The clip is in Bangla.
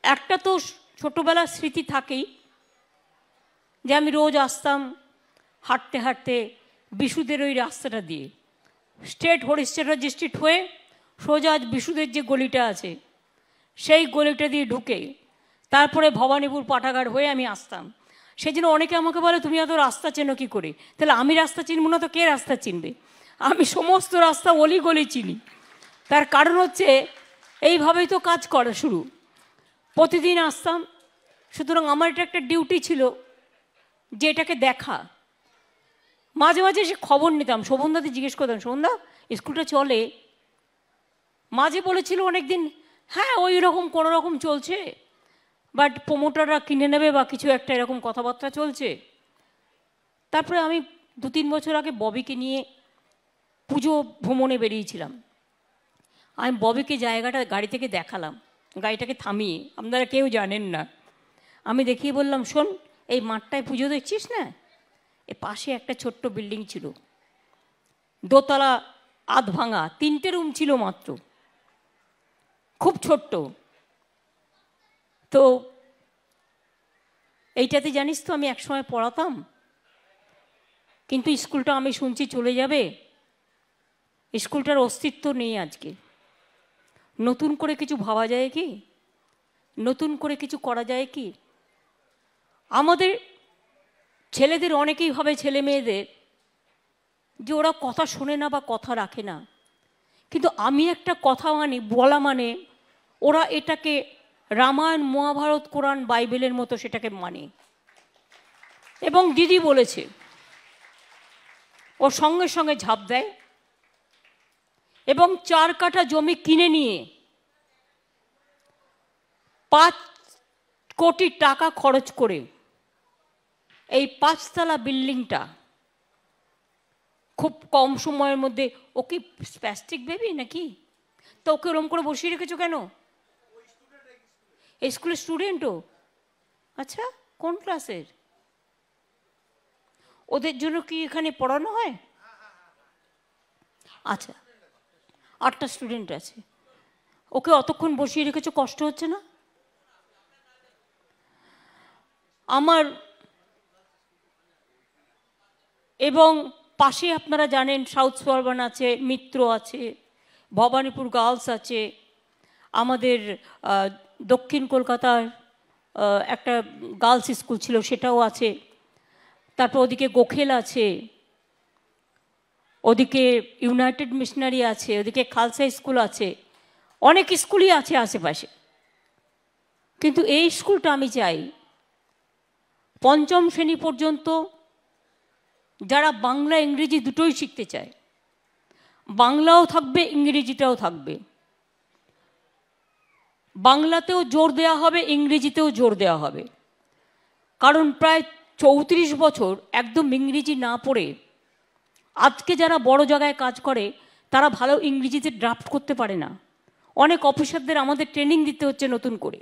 একটা তো ছোটোবেলার স্মৃতি থাকেই, যে আমি রোজ আসতাম হাঁটতে হাঁটতে বিশুদের ওই রাস্তাটা দিয়ে, স্ট্রেট হরিশ্চন্দ্র স্ট্রিট হয়ে সোজা আজ বিশুদের যে গলিটা আছে সেই গলিটা দিয়ে ঢুকে তারপরে ভবানীপুর পাঠাগার হয়ে আমি আসতাম। সেই জন্য অনেকে আমাকে বলে তুমি এত রাস্তা চেনো কী করে? তাহলে আমি রাস্তা চিনব না তো কে রাস্তা চিনবে? আমি সমস্ত রাস্তা অলি গলি চিনি। তার কারণ হচ্ছে এইভাবেই তো কাজ করা শুরু, প্রতিদিন আসতাম। সুতরাং আমার এটা একটা ডিউটি ছিল যে এটাকে দেখা। মাঝে মাঝে এসে খবর নিতাম, শোভনদাকে জিজ্ঞেস করতাম, শোভনদা স্কুলটা চলে? মাঝে বলেছিল অনেকদিন হ্যাঁ ওই রকম কোনো রকম চলছে, বাট প্রমোটাররা কিনে নেবে বা কিছু একটা এরকম কথাবার্তা চলছে। তারপরে আমি 2-3 বছর আগে ববিকে নিয়ে পুজো ভ্রমণে বেরিয়েছিলাম। আমি ববিকে জায়গাটা গাড়ি থেকে দেখালাম, গাড়িটাকে থামিয়ে, আপনারা কেউ জানেন না। আমি দেখিয়ে বললাম শোন, এই মাঠটায় পুজো দেখছিস না, এ পাশে একটা ছোট্ট বিল্ডিং ছিল, দোতলা, আধ ভাঙা, 3টে রুম ছিল মাত্র, খুব ছোট্ট। তো এইটাতে জানিস তো আমি একসময় পড়াতাম, কিন্তু স্কুলটা আমি শুনছি চলে যাবে, স্কুলটার অস্তিত্ব নেই আজকে। নতুন করে কিছু ভাবা যায় কি? নতুন করে কিছু করা যায় কি? আমাদের ছেলেদের অনেকেই ভাবে, ছেলে মেয়েদের, যে ওরা কথা শোনে না বা কথা রাখে না, কিন্তু আমি একটা কথা মানি, বলা মানে ওরা এটাকে রামায়ণ, মহাভারত, কোরআন, বাইবেলের মতো সেটাকে মানে। এবং দিদি বলেছে ও সঙ্গে সঙ্গে ঝাঁপ দেয় এবং 4 কাঠা জমি কিনে নিয়ে 5 কোটি টাকা খরচ করে এই 5তলা বিল্ডিংটা খুব কম সময়ের মধ্যে। ও কি স্প্যাস্টিক বেবি নাকি? তো ওকে ওরম করে বসিয়ে রেখেছো কেন? এই স্কুলের স্টুডেন্টও? আচ্ছা, কোন ক্লাসের? ওদের জন্য কি এখানে পড়ানো হয়? আচ্ছা, 8টা স্টুডেন্ট আছে। ওকে অতক্ষণ বসিয়ে রেখেছো, কষ্ট হচ্ছে না? আমার এবং পাশে আপনারা জানেন সাউথ সুবারবান আছে, মিত্র আছে, ভবানীপুর গার্লস আছে, আমাদের দক্ষিণ কলকাতার একটা গার্লস স্কুল ছিল সেটাও আছে, তারপর ওদিকে গোখেল আছে, ওদিকে ইউনাইটেড মিশনারি আছে, ওদিকে খালসা স্কুল আছে, অনেক স্কুলই আছে আশেপাশে। কিন্তু এই স্কুলটা আমি চাই 5ম শ্রেণী পর্যন্ত যারা বাংলা ইংরেজি দুটোই শিখতে চায়, বাংলাও থাকবে ইংরেজিটাও থাকবে, বাংলাতেও জোর দেওয়া হবে, ইংরেজিতেও জোর দেওয়া হবে। কারণ প্রায় 34 বছর একদম ইংরেজি না পড়ে আজকে যারা বড় জায়গায় কাজ করে তারা ভালো ইংরেজিতে ড্রাফট করতে পারে না। অনেক অফিসারদের আমাদের ট্রেনিং দিতে হচ্ছে নতুন করে।